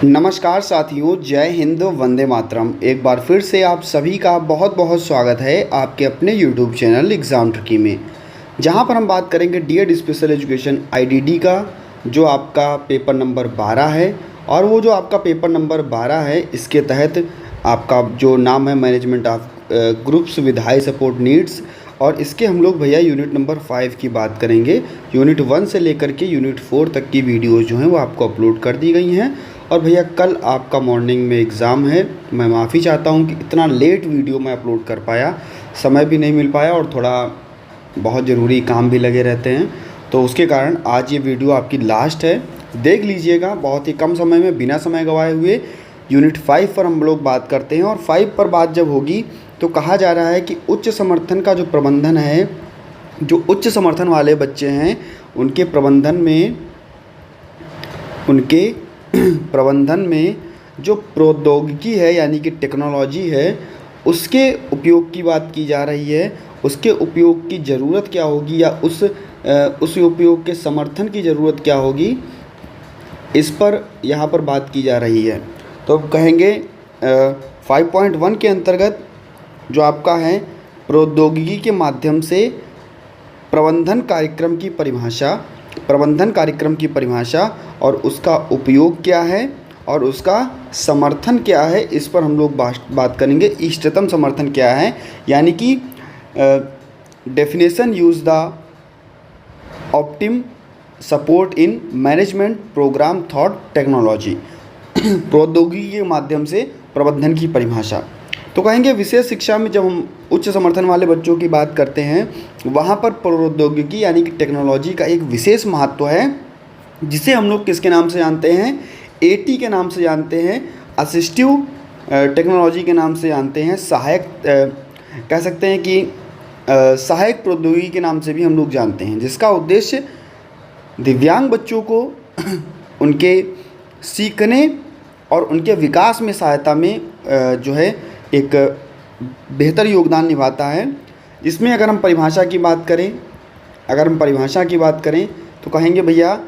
नमस्कार साथियों, जय हिंद, वंदे मातरम। एक बार फिर से आप सभी का बहुत बहुत स्वागत है आपके अपने YouTube चैनल एग्ज़ाम ट्रिकी में, जहां पर हम बात करेंगे डीएड स्पेशल एजुकेशन आईडीडी का, जो आपका पेपर नंबर 12 है। और वो जो आपका पेपर नंबर 12 है, इसके तहत आपका जो नाम है management of groups with high support needs, और इसके हम लोग भैया यूनिट नंबर 5 की बात करेंगे। यूनिट 1 से लेकर के यूनिट 4 तक की वीडियोज़ जो हैं वो आपको अपलोड कर दी गई हैं। और भैया कल आपका मॉर्निंग में एग्ज़ाम है। मैं माफ़ी चाहता हूँ कि इतना लेट वीडियो मैं अपलोड कर पाया, समय भी नहीं मिल पाया और थोड़ा बहुत ज़रूरी काम भी लगे रहते हैं, तो उसके कारण आज ये वीडियो आपकी लास्ट है। देख लीजिएगा, बहुत ही कम समय में बिना समय गंवाए हुए यूनिट 5 पर हम लोग बात करते हैं। और 5 पर बात जब होगी तो कहा जा रहा है कि उच्च समर्थन का जो प्रबंधन है, जो उच्च समर्थन वाले बच्चे हैं उनके प्रबंधन में जो प्रौद्योगिकी है यानी कि टेक्नोलॉजी है, उसके उपयोग की बात की जा रही है। उसके उपयोग की ज़रूरत क्या होगी या उस उपयोग के समर्थन की ज़रूरत क्या होगी, इस पर यहाँ पर बात की जा रही है। तो कहेंगे 5.1 के अंतर्गत जो आपका है प्रौद्योगिकी के माध्यम से प्रबंधन कार्यक्रम की परिभाषा और उसका उपयोग क्या है और उसका समर्थन क्या है, इस पर हम लोग बात करेंगे। इष्टतम समर्थन क्या है, यानी कि definition use the optimum support in management programme thought technology. प्रौद्योगिकी के माध्यम से प्रबंधन की परिभाषा। तो कहेंगे विशेष शिक्षा में जब हम उच्च समर्थन वाले बच्चों की बात करते हैं, वहाँ पर प्रौद्योगिकी यानी कि टेक्नोलॉजी का एक विशेष महत्व है, जिसे हम लोग किसके नाम से जानते हैं, एटी के नाम से जानते हैं, असिस्टिव टेक्नोलॉजी के नाम से जानते हैं, सहायक कह सकते हैं कि सहायक प्रौद्योगिकी के नाम से भी हम लोग जानते हैं, जिसका उद्देश्य दिव्यांग बच्चों को उनके सीखने और उनके विकास में सहायता में जो है एक बेहतर योगदान निभाता है। इसमें अगर हम परिभाषा की बात करें तो कहेंगे भैया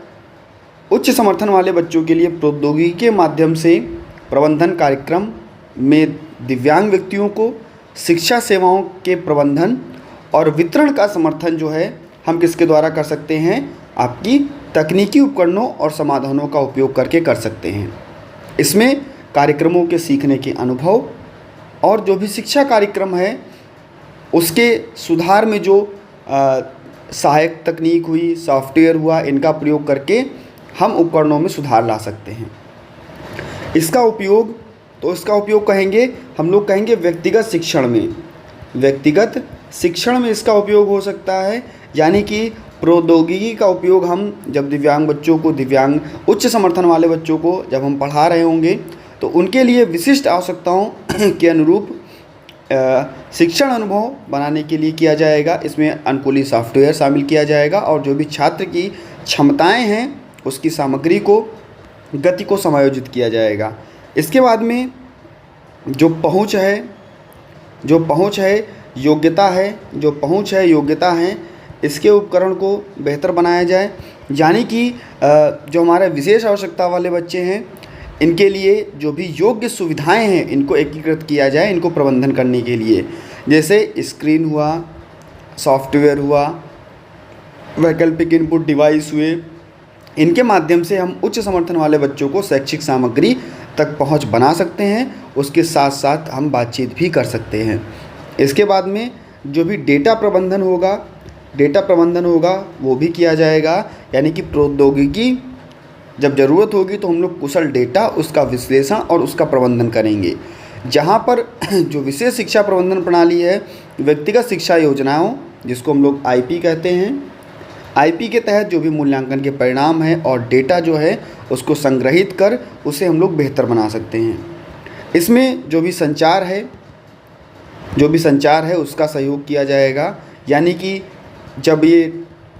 उच्च समर्थन वाले बच्चों के लिए प्रौद्योगिकी के माध्यम से प्रबंधन कार्यक्रम में दिव्यांग व्यक्तियों को शिक्षा सेवाओं के प्रबंधन और वितरण का समर्थन जो है हम किसके द्वारा कर सकते हैं, आपकी तकनीकी उपकरणों और समाधानों का उपयोग करके कर सकते हैं। इसमें कार्यक्रमों के सीखने के अनुभव और जो भी शिक्षा कार्यक्रम है उसके सुधार में जो सहायक तकनीक हुई, सॉफ्टवेयर हुआ, इनका प्रयोग करके हम उपकरणों में सुधार ला सकते हैं। इसका उपयोग कहेंगे हम लोग व्यक्तिगत शिक्षण में इसका उपयोग हो सकता है। यानी कि प्रौद्योगिकी का उपयोग हम जब उच्च समर्थन वाले बच्चों को जब हम पढ़ा रहे होंगे तो उनके लिए विशिष्ट आवश्यकताओं के अनुरूप शिक्षण अनुभव बनाने के लिए किया जाएगा। इसमें अनुकूली सॉफ्टवेयर शामिल किया जाएगा और जो भी छात्र की क्षमताएं हैं उसकी सामग्री को, गति को समायोजित किया जाएगा। इसके बाद में जो पहुंच है, योग्यता है, इसके उपकरण को बेहतर बनाया जाए। यानी कि जो हमारे विशेष आवश्यकता वाले बच्चे हैं, इनके लिए जो भी योग्य सुविधाएं हैं इनको एकीकृत किया जाए, इनको प्रबंधन करने के लिए, जैसे स्क्रीन हुआ, सॉफ्टवेयर हुआ, वैकल्पिक इनपुट डिवाइस हुए। इनके माध्यम से हम उच्च समर्थन वाले बच्चों को शैक्षिक सामग्री तक पहुंच बना सकते हैं, उसके साथ साथ हम बातचीत भी कर सकते हैं। इसके बाद में जो भी डेटा प्रबंधन होगा वो भी किया जाएगा। यानी कि प्रौद्योगिकी जब ज़रूरत होगी तो हम लोग कुशल डेटा, उसका विश्लेषण और उसका प्रबंधन करेंगे। जहाँ पर जो विशेष शिक्षा प्रबंधन प्रणाली है, व्यक्तिगत शिक्षा योजनाओं, जिसको हम लोग आईपी कहते हैं, आईपी के तहत जो भी मूल्यांकन के परिणाम है और डेटा जो है उसको संग्रहित कर उसे हम लोग बेहतर बना सकते हैं। इसमें जो भी संचार है उसका सहयोग किया जाएगा। यानी कि जब ये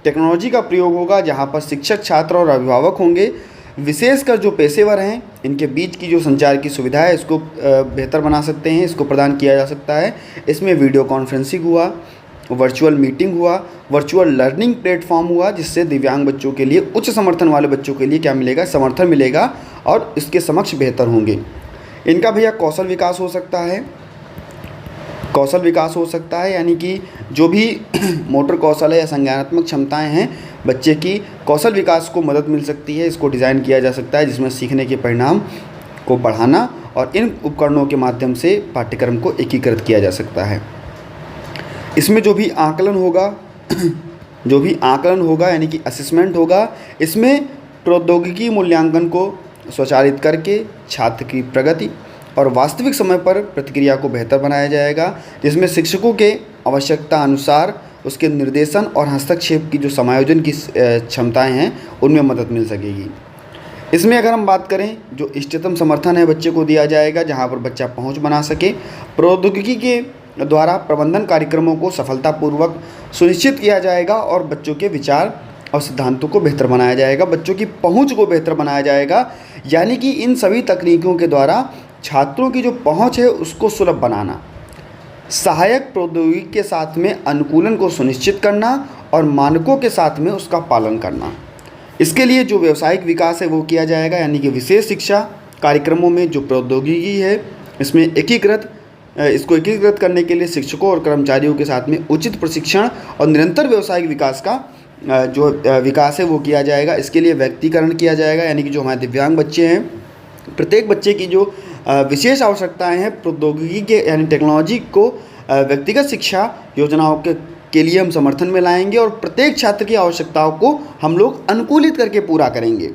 टेक्नोलॉजी का प्रयोग होगा, जहाँ पर शिक्षक, छात्र और अभिभावक होंगे, विशेषकर जो पेशेवर हैं, इनके बीच की जो संचार की सुविधा है इसको बेहतर बना सकते हैं, इसको प्रदान किया जा सकता है। इसमें वीडियो कॉन्फ्रेंसिंग हुआ, वर्चुअल मीटिंग हुआ, वर्चुअल लर्निंग प्लेटफॉर्म हुआ, जिससे दिव्यांग बच्चों के लिए, उच्च समर्थन वाले बच्चों के लिए क्या मिलेगा, समर्थन मिलेगा और इसके समक्ष बेहतर होंगे। इनका भैया कौशल विकास हो सकता है, कौशल विकास हो सकता है यानी कि जो भी मोटर कौशल है या संज्ञानात्मक क्षमताएं हैं बच्चे की, कौशल विकास को मदद मिल सकती है। इसको डिज़ाइन किया जा सकता है जिसमें सीखने के परिणाम को बढ़ाना और इन उपकरणों के माध्यम से पाठ्यक्रम को एकीकृत किया जा सकता है। इसमें जो भी आकलन होगा यानी कि असेसमेंट होगा, इसमें प्रौद्योगिकी मूल्यांकन को स्वचालित करके छात्र की प्रगति और वास्तविक समय पर प्रतिक्रिया को बेहतर बनाया जाएगा, जिसमें शिक्षकों के आवश्यकता अनुसार उसके निर्देशन और हस्तक्षेप की जो समायोजन की क्षमताएं हैं उनमें मदद मिल सकेगी। इसमें अगर हम बात करें, जो इष्टतम समर्थन है बच्चे को दिया जाएगा जहां पर बच्चा पहुंच बना सके। प्रौद्योगिकी के द्वारा प्रबंधन कार्यक्रमों को सफलतापूर्वक सुनिश्चित किया जाएगा और बच्चों के विचार और सिद्धांतों को बेहतर बनाया जाएगा, बच्चों की पहुंच को बेहतर बनाया जाएगा। यानी कि इन सभी तकनीकों के द्वारा छात्रों की जो पहुंच है उसको सुलभ बनाना, सहायक प्रौद्योगिकी के साथ में अनुकूलन को सुनिश्चित करना और मानकों के साथ में उसका पालन करना। इसके लिए जो व्यावसायिक विकास है वो किया जाएगा, यानी कि विशेष शिक्षा कार्यक्रमों में जो प्रौद्योगिकी है इसमें इसको एकीकृत करने के लिए शिक्षकों और कर्मचारियों के साथ में उचित प्रशिक्षण और निरंतर व्यावसायिक विकास का जो विकास है वो किया जाएगा। इसके लिए व्यक्तिकरण किया जाएगा, यानी कि जो हमारे दिव्यांग बच्चे हैं, प्रत्येक बच्चे की जो विशेष आवश्यकताएं हैं प्रौद्योगिकी के यानी टेक्नोलॉजी को व्यक्तिगत शिक्षा योजनाओं के लिए हम समर्थन में लाएंगे और प्रत्येक छात्र की आवश्यकताओं को हम लोग अनुकूलित करके पूरा करेंगे।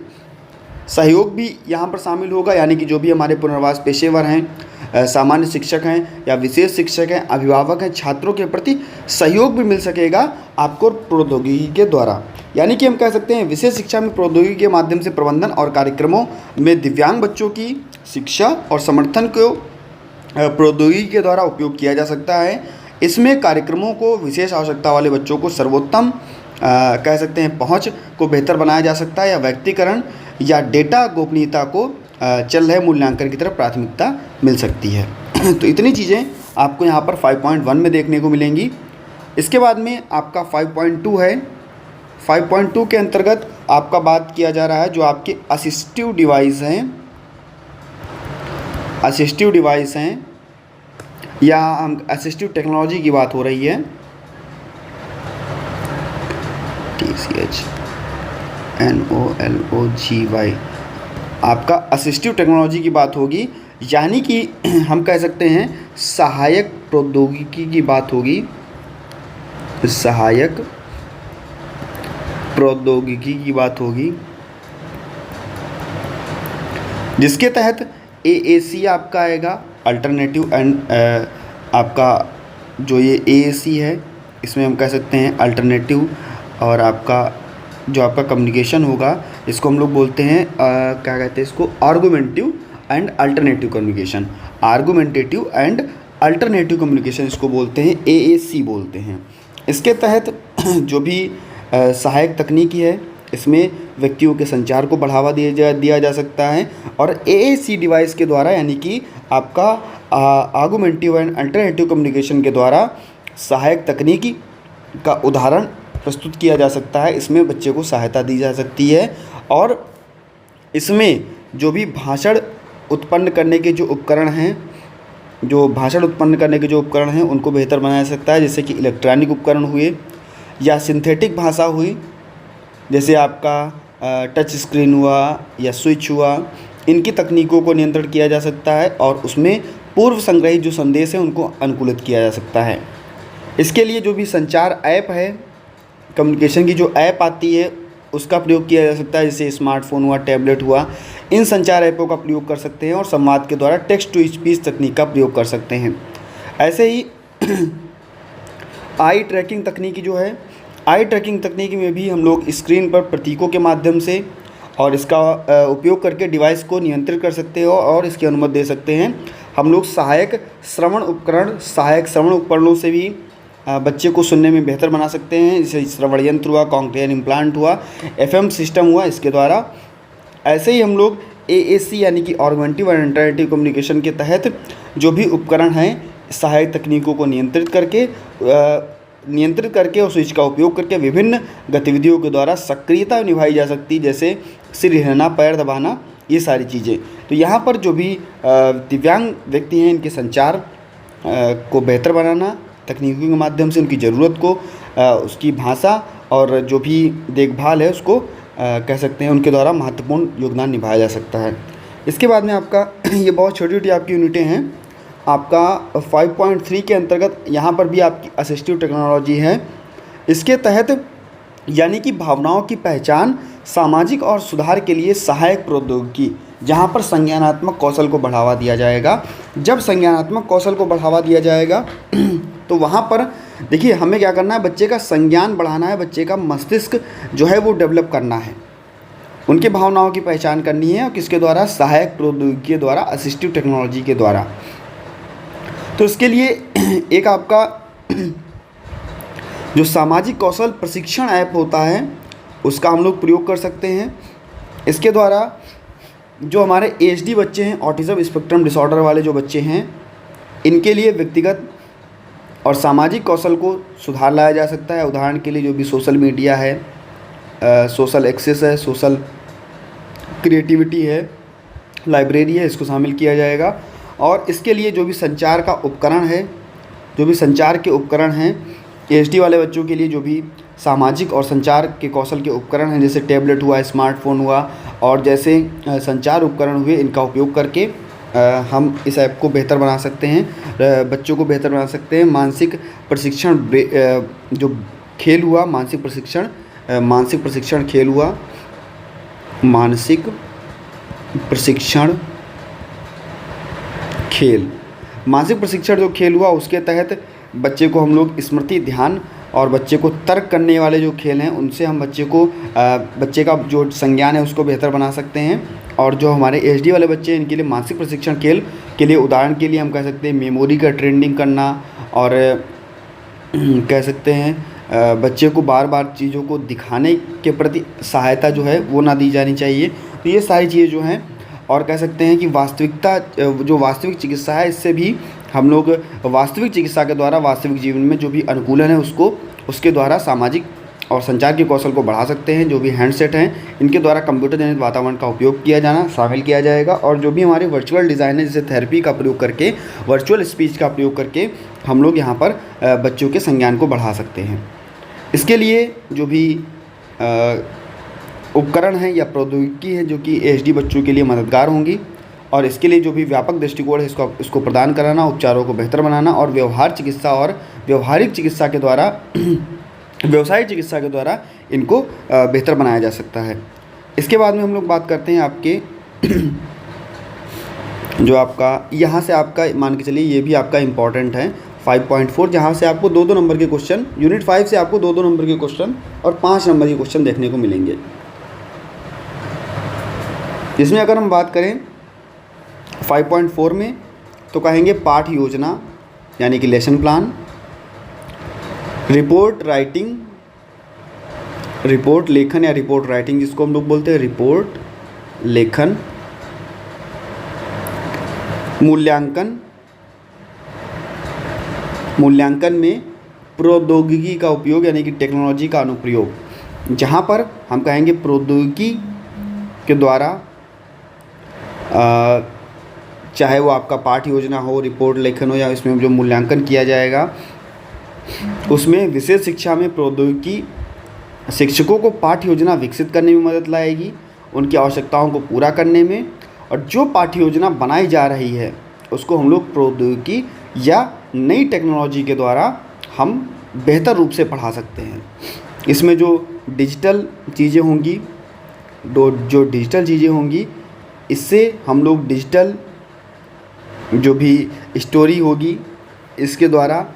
सहयोग भी यहाँ पर शामिल होगा, यानी कि जो भी हमारे पुनर्वास पेशेवर हैं, सामान्य शिक्षक हैं या विशेष शिक्षक हैं, अभिभावक हैं, छात्रों के प्रति सहयोग भी मिल सकेगा आपको प्रौद्योगिकी के द्वारा। यानी कि हम कह सकते हैं विशेष शिक्षा में प्रौद्योगिकी के माध्यम से प्रबंधन और कार्यक्रमों में दिव्यांग बच्चों की शिक्षा और समर्थन को प्रौद्योगिकी के द्वारा उपयोग किया जा सकता है। इसमें कार्यक्रमों को विशेष आवश्यकता वाले बच्चों को सर्वोत्तम कह सकते हैं पहुंच को बेहतर बनाया जा सकता है, या व्यक्तिकरण या डेटा गोपनीयता को चल रहे मूल्यांकन की तरफ प्राथमिकता मिल सकती है। तो इतनी चीज़ें आपको यहाँ पर 5.1 में देखने को मिलेंगी। इसके बाद में आपका 5.2 है। 5.2 के अंतर्गत आपका बात किया जा रहा है जो आपके असिस्टिव डिवाइस हैं या हम असिस्टिव टेक्नोलॉजी की बात हो रही है, TCHNOLOGY, आपका असिस्टिव टेक्नोलॉजी की बात होगी, यानी कि हम कह सकते हैं सहायक प्रौद्योगिकी की बात होगी, सहायक प्रौद्योगिकी की बात होगी, जिसके तहत AAC आपका आएगा, अल्टरनेटिव एंड आपका जो ये AAC है इसमें हम कह सकते हैं अल्टरनेटिव, और आपका जो आपका कम्युनिकेशन होगा इसको हम लोग बोलते हैं क्या कहते हैं इसको, argumentive and alternative communication, argumentative and alternative communication इसको बोलते हैं, AAC बोलते हैं। इसके तहत जो भी सहायक तकनीकी है इसमें व्यक्तियों के संचार को बढ़ावा दिया जा सकता है और AAC डिवाइस के द्वारा, यानी कि आपका आर्गुमेंटिव एंड अल्टरनेटिव कम्युनिकेशन के द्वारा सहायक तकनीकी का उदाहरण प्रस्तुत किया जा सकता है। इसमें बच्चे को सहायता दी जा सकती है और इसमें जो भी भाषण उत्पन्न करने के जो उपकरण हैं उनको बेहतर बनाया जा सकता है, जैसे कि इलेक्ट्रॉनिक उपकरण हुए या सिंथेटिक भाषा हुई, जैसे आपका टच स्क्रीन हुआ या स्विच हुआ, इनकी तकनीकों को नियंत्रण किया जा सकता है और उसमें पूर्व संग्रहित जो संदेश हैं उनको अनुकूलित किया जा सकता है। इसके लिए जो भी संचार ऐप है, कम्युनिकेशन की जो ऐप आती है उसका प्रयोग किया जा सकता है, जैसे स्मार्टफोन हुआ, टैबलेट हुआ, इन संचार ऐपों का प्रयोग कर सकते हैं और संवाद के द्वारा टेक्स्ट टू स्पीच तकनीक का प्रयोग कर सकते हैं। ऐसे ही आई ट्रैकिंग तकनीकी जो है, आई ट्रैकिंग तकनीकी में भी हम लोग स्क्रीन पर प्रतीकों के माध्यम से और इसका उपयोग करके डिवाइस को नियंत्रित कर सकते हो और इसकी अनुमति दे सकते हैं। हम लोग सहायक श्रवण उपकरणों से भी बच्चे को सुनने में बेहतर बना सकते हैं, जैसे श्रवण यंत्र हुआ, कॉन्क्लियर इम्प्लांट हुआ, FM सिस्टम हुआ, इसके द्वारा। ऐसे ही हम लोग AAC यानी कि ऑगमेंटिव एंड अल्टरनेटिव कम्युनिकेशन के तहत जो भी उपकरण हैं सहायक तकनीकों को नियंत्रित करके और स्विच का उपयोग करके विभिन्न गतिविधियों के द्वारा सक्रियता निभाई जा सकती है, जैसे सिर हिलाना, पैर दबाना ये सारी चीज़ें। तो यहाँ पर जो भी दिव्यांग व्यक्ति हैं, इनके संचार को बेहतर बनाना, तकनीकों के माध्यम से उनकी ज़रूरत को, उसकी भाषा और जो भी देखभाल है उसको कह सकते हैं उनके द्वारा महत्वपूर्ण योगदान निभाया जा सकता है। इसके बाद में आपका ये बहुत छोटी छोटी आपकी यूनिटें हैं। आपका 5.3 के अंतर्गत यहाँ पर भी आपकी असिस्टिव टेक्नोलॉजी है। इसके तहत यानी कि भावनाओं की पहचान, सामाजिक और सुधार के लिए सहायक प्रौद्योगिकी, जहाँ पर संज्ञानात्मक कौशल को बढ़ावा दिया जाएगा। जब संज्ञानात्मक कौशल को बढ़ावा दिया जाएगा तो वहाँ पर देखिए हमें क्या करना है, बच्चे का संज्ञान बढ़ाना है, बच्चे का मस्तिष्क जो है वो डेवलप करना है, उनकी भावनाओं की पहचान करनी है। और किसके द्वारा? सहायक प्रौद्योगिकी के द्वारा, असिस्टिव टेक्नोलॉजी के द्वारा। तो इसके लिए एक आपका जो सामाजिक कौशल प्रशिक्षण ऐप होता है उसका हम लोग प्रयोग कर सकते हैं। इसके द्वारा जो हमारे ASD बच्चे हैं, ऑटिज़म स्पेक्ट्रम डिसऑर्डर वाले जो बच्चे हैं, इनके लिए व्यक्तिगत और सामाजिक कौशल को सुधार लाया जा सकता है। उदाहरण के लिए जो भी सोशल मीडिया है, सोशल एक्सेस है, सोशल क्रिएटिविटी है, लाइब्रेरी है, इसको शामिल किया जाएगा। और इसके लिए जो भी संचार का उपकरण है, जो भी संचार के उपकरण हैं, ASD वाले बच्चों के लिए जो भी सामाजिक और संचार के कौशल के उपकरण हैं, जैसे टैबलेट हुआ, स्मार्टफोन हुआ और जैसे संचार उपकरण हुए, इनका उपयोग करके हम इस ऐप को बेहतर बना सकते हैं, बच्चों को बेहतर बना सकते हैं। मानसिक प्रशिक्षण जो खेल हुआ, मानसिक प्रशिक्षण खेल हुआ, मानसिक प्रशिक्षण जो खेल हुआ, उसके तहत बच्चे को हम लोग स्मृति, ध्यान और बच्चे को तर्क करने वाले जो खेल हैं उनसे हम बच्चे का जो संज्ञान है उसको बेहतर बना सकते हैं। और जो हमारे ASD वाले बच्चे हैं, इनके लिए मानसिक प्रशिक्षण खेल के लिए उदाहरण के लिए हम कह सकते हैं मेमोरी का ट्रेनिंग करना, और कह सकते हैं बच्चे को बार बार चीज़ों को दिखाने के प्रति सहायता जो है वो ना दी जानी चाहिए। तो ये सारी चीज़ें जो हैं, और कह सकते हैं कि वास्तविक चिकित्सा है, इससे भी हम लोग वास्तविक चिकित्सा के द्वारा वास्तविक जीवन में जो भी अनुकूलन है उसके द्वारा सामाजिक और संचार के कौशल को बढ़ा सकते हैं। जो भी हैंडसेट हैं, इनके द्वारा कंप्यूटर जनित वातावरण का उपयोग किया जाना शामिल किया जाएगा। और जो भी हमारे वर्चुअल डिज़ाइन है, जैसे थेरेपी का प्रयोग करके, वर्चुअल स्पीच का प्रयोग करके हम लोग यहाँ पर बच्चों के संज्ञान को बढ़ा सकते हैं। इसके लिए जो भी उपकरण हैं या प्रौद्योगिकी है जो कि ASD बच्चों के लिए मददगार होंगी, और इसके लिए जो भी व्यापक दृष्टिकोण है इसको प्रदान कराना, उपचारों को बेहतर बनाना और व्यवहारिक चिकित्सा के द्वारा व्यावसायिक चिकित्सा के द्वारा इनको बेहतर बनाया जा सकता है। इसके बाद में हम लोग बात करते हैं आपके जो आपका यहाँ से आपका मान के चलिए ये भी आपका इम्पॉर्टेंट है 5.4, जहाँ से आपको 2-2 नंबर के क्वेश्चन, यूनिट 5 से आपको 2-2 नंबर के क्वेश्चन और 5 नंबर के क्वेश्चन देखने को मिलेंगे। जिसमें अगर हम बात करें 5.4 में तो कहेंगे पाठ योजना यानी कि लेसन प्लान, रिपोर्ट लेखन या रिपोर्ट राइटिंग जिसको हम लोग बोलते हैं, रिपोर्ट लेखन, मूल्यांकन में प्रौद्योगिकी का उपयोग यानी कि टेक्नोलॉजी का अनुप्रयोग, जहाँ पर हम कहेंगे प्रौद्योगिकी के द्वारा चाहे वो आपका पाठ योजना हो, रिपोर्ट लेखन हो, या इसमें जो मूल्यांकन किया जाएगा उसमें विशेष शिक्षा में प्रौद्योगिकी शिक्षकों को पाठ्य योजना विकसित करने में मदद लाएगी, उनकी आवश्यकताओं को पूरा करने में। और जो पाठ्य योजना बनाई जा रही है उसको हम लोग प्रौद्योगिकी या नई टेक्नोलॉजी के द्वारा हम बेहतर रूप से पढ़ा सकते हैं। इसमें जो डिजिटल चीज़ें होंगी इससे हम लोग डिजिटल जो भी स्टोरी होगी इसके द्वारा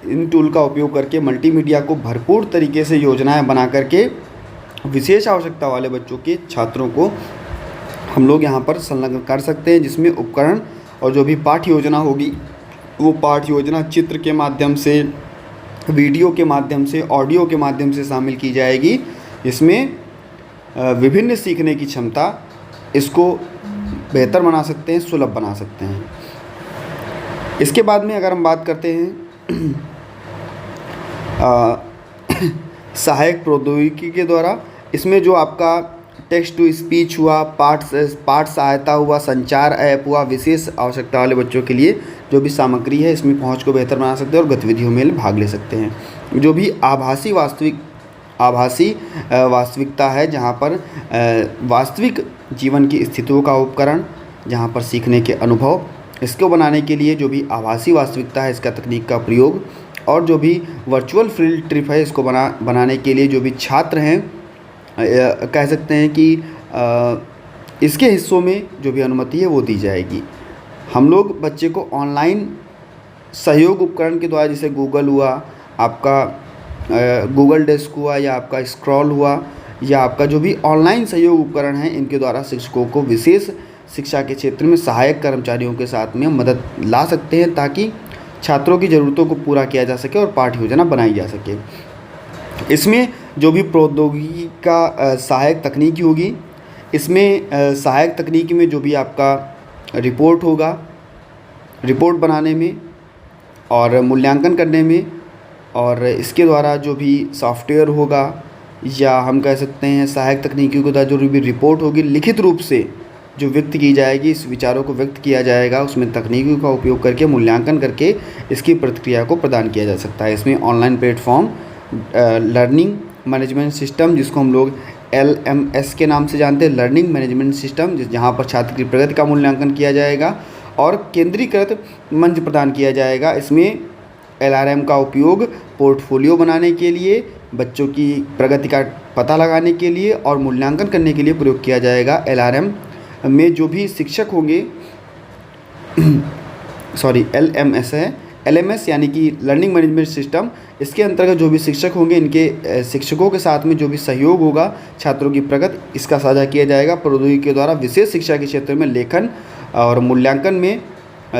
इन टूल का उपयोग करके मल्टीमीडिया को भरपूर तरीके से योजनाएं बना करके विशेष आवश्यकता वाले बच्चों के छात्रों को हम लोग यहाँ पर संलग्न कर सकते हैं, जिसमें उपकरण और जो भी पाठ्य योजना होगी वो पाठ्य योजना चित्र के माध्यम से, वीडियो के माध्यम से, ऑडियो के माध्यम से शामिल की जाएगी। इसमें विभिन्न सीखने की क्षमता, इसको बेहतर बना सकते हैं, सुलभ बना सकते हैं। इसके बाद में अगर हम बात करते हैं सहायक प्रौद्योगिकी के द्वारा, इसमें जो आपका टेक्स्ट टू स्पीच हुआ, पाठ सहायता हुआ, संचार ऐप हुआ, विशेष आवश्यकता वाले बच्चों के लिए जो भी सामग्री है इसमें पहुंच को बेहतर बना सकते हैं और गतिविधियों में भाग ले सकते हैं। जो भी आभासी वास्तविकता है, जहां पर वास्तविक जीवन की स्थितियों का उपकरण, जहां पर सीखने के अनुभव, इसको बनाने के लिए जो भी आभासी वास्तविकता है इसका तकनीक का प्रयोग, और जो भी वर्चुअल फील्ड ट्रिप है इसको बनाने के लिए जो भी छात्र हैं कह सकते हैं कि इसके हिस्सों में जो भी अनुमति है वो दी जाएगी। हम लोग बच्चे को ऑनलाइन सहयोग उपकरण के द्वारा, जैसे गूगल हुआ, आपका गूगल डेस्क हुआ, या आपका स्क्रॉल हुआ, या आपका जो भी ऑनलाइन सहयोग उपकरण हैं, इनके द्वारा शिक्षकों को विशेष शिक्षा के क्षेत्र में सहायक कर्मचारियों के साथ में मदद ला सकते हैं, ताकि छात्रों की ज़रूरतों को पूरा किया जा सके और पाठ्य योजना बनाई जा सके। इसमें जो भी प्रौद्योगिकी का सहायक तकनीकी होगी, इसमें सहायक तकनीकी में जो भी आपका रिपोर्ट होगा, रिपोर्ट बनाने में और मूल्यांकन करने में, और इसके द्वारा जो भी सॉफ्टवेयर होगा, या हम कह सकते हैं सहायक तकनीकी के द्वारा जो भी रिपोर्ट होगी लिखित रूप से जो व्यक्त की जाएगी, इस विचारों को व्यक्त किया जाएगा, उसमें तकनीकों का उपयोग करके मूल्यांकन करके इसकी प्रतिक्रिया को प्रदान किया जा सकता है। इसमें online platform, learning management system, जिसको हम लोग LMS के नाम से जानते हैं, लर्निंग मैनेजमेंट सिस्टम, जहाँ पर छात्र की प्रगति का मूल्यांकन किया जाएगा, और केंद्रीकृत मंच प्रदान किया जाएगा। इसमें LRM का उपयोग पोर्टफोलियो बनाने के लिए, बच्चों की प्रगति का पता लगाने के लिए और मूल्यांकन करने के लिए प्रयोग किया जाएगा। LRM में जो भी शिक्षक होंगे LMS है, LMS यानी कि लर्निंग मैनेजमेंट सिस्टम, इसके अंतर्गत जो भी शिक्षक होंगे, इनके शिक्षकों के साथ में जो भी सहयोग होगा छात्रों की प्रगति, इसका साझा किया जाएगा। प्रौद्योगिकी के द्वारा विशेष शिक्षा के क्षेत्र में लेखन और मूल्यांकन में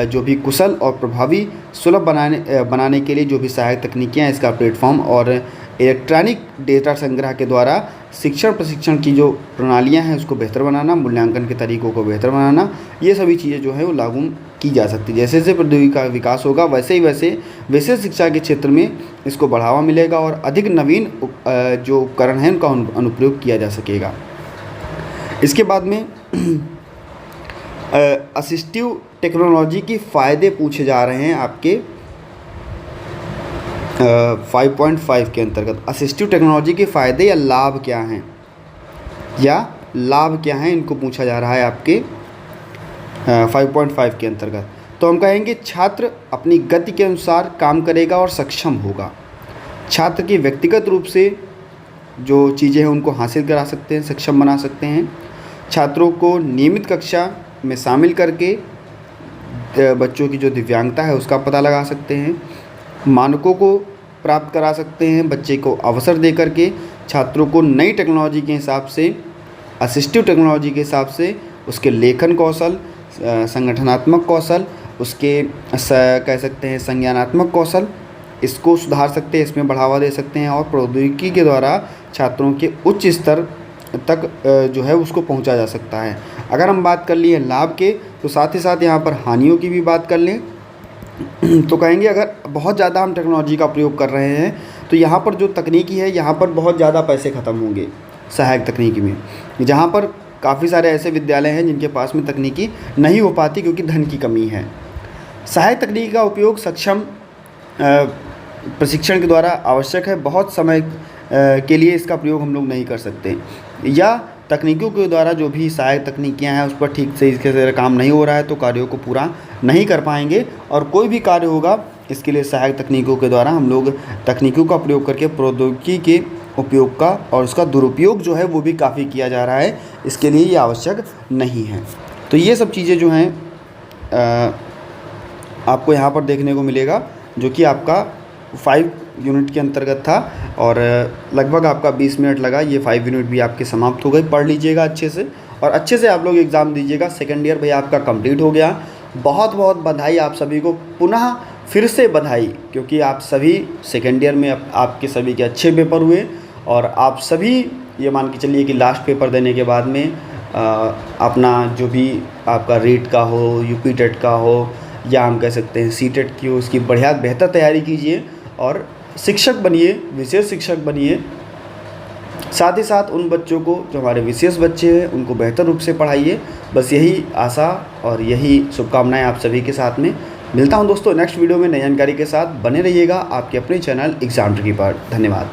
जो भी कुशल और प्रभावी सुलभ बनाने के लिए जो भी सहायक तकनीकियाँ हैं, इसका प्लेटफॉर्म, और इलेक्ट्रॉनिक डेटा संग्रह के द्वारा शिक्षण प्रशिक्षण की जो प्रणालियां हैं उसको बेहतर बनाना, मूल्यांकन के तरीकों को बेहतर बनाना, ये सभी चीज़ें जो है वो लागू की जा सकती है। जैसे जैसे प्रौद्योगिकी का विकास होगा वैसे ही वैसे विशेष शिक्षा के क्षेत्र में इसको बढ़ावा मिलेगा और अधिक नवीन जो उपकरण हैं उनका अनुप्रयोग किया जा सकेगा। इसके बाद में असिस्टिव टेक्नोलॉजी के फ़ायदे पूछे जा रहे हैं आपके 5.5 के अंतर्गत। असिस्टिव टेक्नोलॉजी के फ़ायदे या लाभ क्या हैं, इनको पूछा जा रहा है आपके 5.5 के अंतर्गत। तो हम कहेंगे छात्र अपनी गति के अनुसार काम करेगा और सक्षम होगा। छात्र की व्यक्तिगत रूप से जो चीज़ें हैं उनको हासिल करा सकते हैं, सक्षम बना सकते हैं। छात्रों को नियमित कक्षा में शामिल करके बच्चों की जो दिव्यांगता है उसका पता लगा सकते हैं। मानकों को प्राप्त करा सकते हैं। बच्चे को अवसर दे करके छात्रों को नई टेक्नोलॉजी के हिसाब से, असिस्टिव टेक्नोलॉजी के हिसाब से उसके लेखन कौशल, संगठनात्मक कौशल, उसके कह सकते हैं संज्ञानात्मक कौशल, इसको सुधार सकते हैं, इसमें बढ़ावा दे सकते हैं। और प्रौद्योगिकी के द्वारा छात्रों के उच्च स्तर तक जो है उसको पहुंचा जा सकता है। अगर हम बात कर लिए लाभ के, तो साथ ही साथ यहाँ पर हानियों की भी बात कर लें तो कहेंगे अगर बहुत ज़्यादा हम टेक्नोलॉजी का प्रयोग कर रहे हैं तो यहाँ पर जो तकनीकी है, यहाँ पर बहुत ज़्यादा पैसे ख़त्म होंगे सहायक तकनीकी में। जहाँ पर काफ़ी सारे ऐसे विद्यालय हैं जिनके पास में तकनीकी नहीं हो पाती क्योंकि धन की कमी है। सहायक तकनीकी का उपयोग सक्षम प्रशिक्षण के द्वारा आवश्यक है। बहुत समय के लिए इसका प्रयोग हम लोग नहीं कर सकते, या तकनीकों के द्वारा जो भी सहायक तकनीकियाँ हैं उस पर ठीक से इसके काम नहीं हो रहा है तो कार्यों को पूरा नहीं कर पाएंगे। और कोई भी कार्य होगा इसके लिए सहायक तकनीकों के द्वारा हम लोग तकनीकों का प्रयोग करके प्रौद्योगिकी के उपयोग का और उसका दुरुपयोग जो है वो भी काफ़ी किया जा रहा है। इसके लिए ये आवश्यक नहीं है। तो ये सब चीज़ें जो हैं आपको यहाँ पर देखने को मिलेगा, जो कि आपका 5 यूनिट के अंतर्गत था और लगभग आपका 20 मिनट लगा। ये 5 यूनिट भी आपके समाप्त हो गए। पढ़ लीजिएगा अच्छे से और अच्छे से आप लोग एग्ज़ाम दीजिएगा। सेकेंड ईयर भैया आपका कंप्लीट हो गया। बहुत बहुत बधाई आप सभी को, पुनः फिर से बधाई, क्योंकि आप सभी सेकेंड ईयर में आपके सभी के अच्छे पेपर हुए और आप सभी ये मान के चलिए कि लास्ट पेपर देने के बाद में अपना जो भी आपका रीट का हो, यूपी टेट का हो, या हम कह सकते हैं सी टेट की हो, उसकी बढ़िया बेहतर तैयारी कीजिए और शिक्षक बनिए, विशेष शिक्षक बनिए साथ ही साथ उन बच्चों को जो हमारे विशेष बच्चे हैं उनको बेहतर रूप से पढ़ाइए। बस यही आशा और यही शुभकामनाएं आप सभी के साथ में। मिलता हूं दोस्तों नेक्स्ट वीडियो में नई जानकारी के साथ। बने रहिएगा आपके अपने चैनल एग्जाम ट्रिकी पर। धन्यवाद।